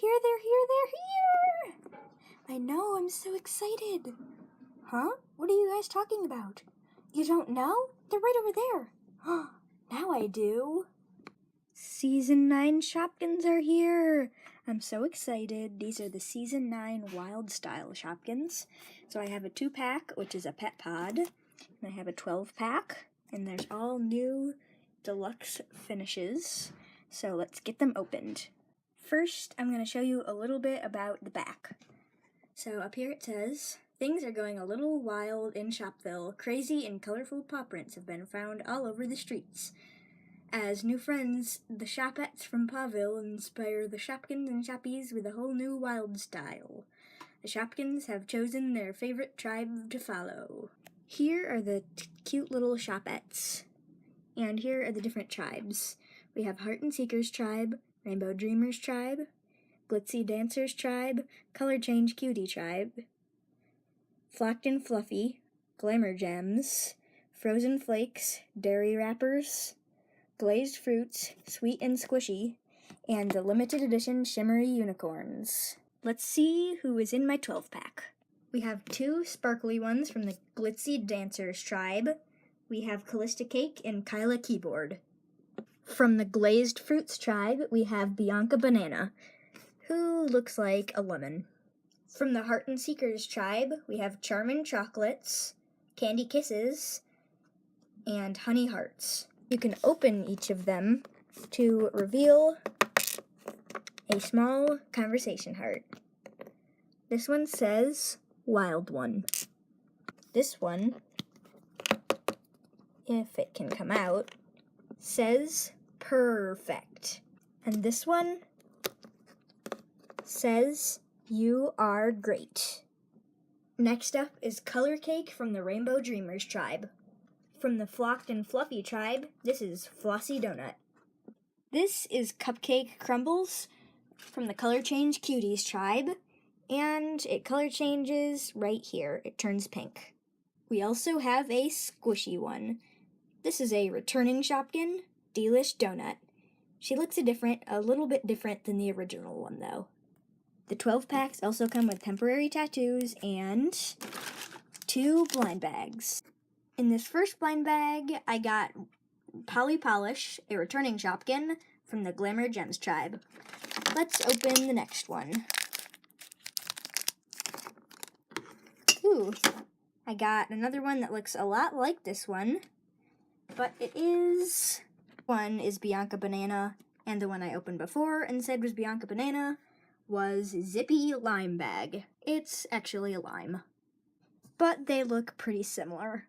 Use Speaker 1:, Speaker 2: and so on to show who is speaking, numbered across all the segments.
Speaker 1: They're here! I know, I'm so excited. Huh? What are you guys talking about? You don't know? They're right over there. Now I do. Season 9 Shopkins are here. I'm so excited. These are the Season 9 Wild Style Shopkins. So I have a 2-pack, which is a pet pod. And I have a 12-pack. And there's all new deluxe finishes. So let's get them opened. First, I'm going to show you a little bit about the back. So up here it says, things are going a little wild in Shopville. Crazy and colorful paw prints have been found all over the streets. As new friends, the Shopettes from Pawville inspire the Shopkins and Shoppies with a whole new wild style. The Shopkins have chosen their favorite tribe to follow. Here are the cute little Shopettes. And here are the different tribes. We have Heart and Seekers tribe, Rainbow Dreamers tribe, Glitzy Dancers tribe, Color Change Cutie tribe, Flocked and Fluffy, Glamour Gems, Frozen Flakes, Dairy Wrappers, Glazed Fruits, Sweet and Squishy, and the limited edition Shimmery Unicorns. Let's see who is in my 12-pack. We have 2 sparkly ones from the Glitzy Dancers tribe. We have Callista Cake and Kyla Keyboard. From the Glazed Fruits tribe, we have Bianca Banana, who looks like a lemon. From the Heart and Seekers tribe, we have Charmin Chocolates, Candy Kisses, and Honey Hearts. You can open each of them to reveal a small conversation heart. This one says, Wild One. This one, if it can come out, says, Perfect. And this one says, You are great. Next up is Color Cake from the Rainbow Dreamers tribe. From the Flocked and Fluffy tribe, this is Flossy Donut. This is Cupcake Crumbles from the Color Change Cuties tribe, and it color changes right here. It turns pink. We also have a squishy one. This is a returning Shopkin, Delish Donut. She looks a little bit different than the original one, though. The 12 packs also come with temporary tattoos and 2 blind bags. In this first blind bag, I got Polly Polish, a returning Shopkin from the Glamour Gems tribe. Let's open the next one. Ooh, I got another one that looks a lot like this one, but one is Bianca Banana, and the one I opened before and said was Bianca Banana was Zippy Lime Bag. It's actually a lime, but they look pretty similar.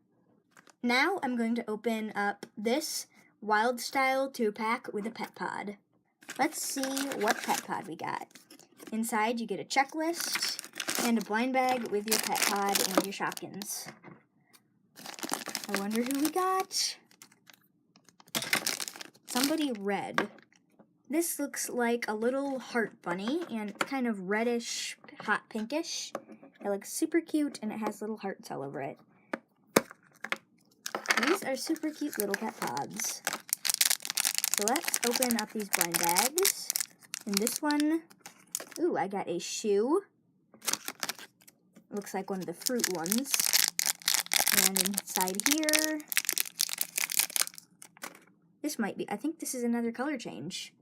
Speaker 1: Now I'm going to open up this Wild Style 2-pack with a pet pod. Let's see what pet pod we got. Inside you get a checklist and a blind bag with your pet pod and your Shopkins. I wonder who we got. Somebody red. This looks like a little heart bunny and kind of reddish, hot pinkish. It looks super cute and it has little hearts all over it. These are super cute little pet pods. So let's open up these blind bags. And this one, ooh, I got a shoe. Looks like one of the fruit ones. And inside here, I think this is another color change.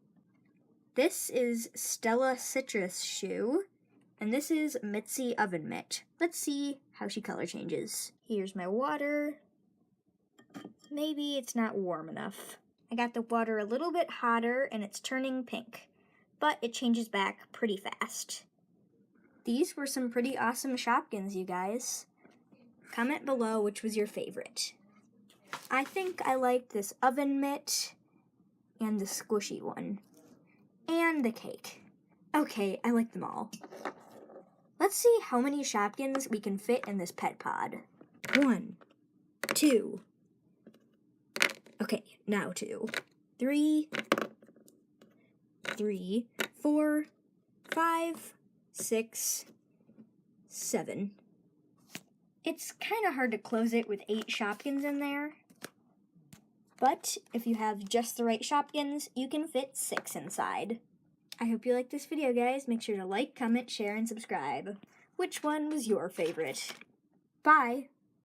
Speaker 1: This is Stella Citrus shoe, and this is Mitzi Oven Mitt. Let's see how she color changes. Here's my water. Maybe it's not warm enough. I got the water a little bit hotter and it's turning pink, but it changes back pretty fast. These were some pretty awesome Shopkins, you guys. Comment below which was your favorite. I think I liked this oven mitt and the squishy one. And the cake. Okay, I like them all. Let's see how many Shopkins we can fit in this pet pod. 1, 2. Okay, now 2. 3, 4, 5, 6, 7. It's kind of hard to close it with 8 Shopkins in there. But if you have just the right Shopkins, you can fit 6 inside. I hope you liked this video, guys. Make sure to like, comment, share, and subscribe. Which one was your favorite? Bye!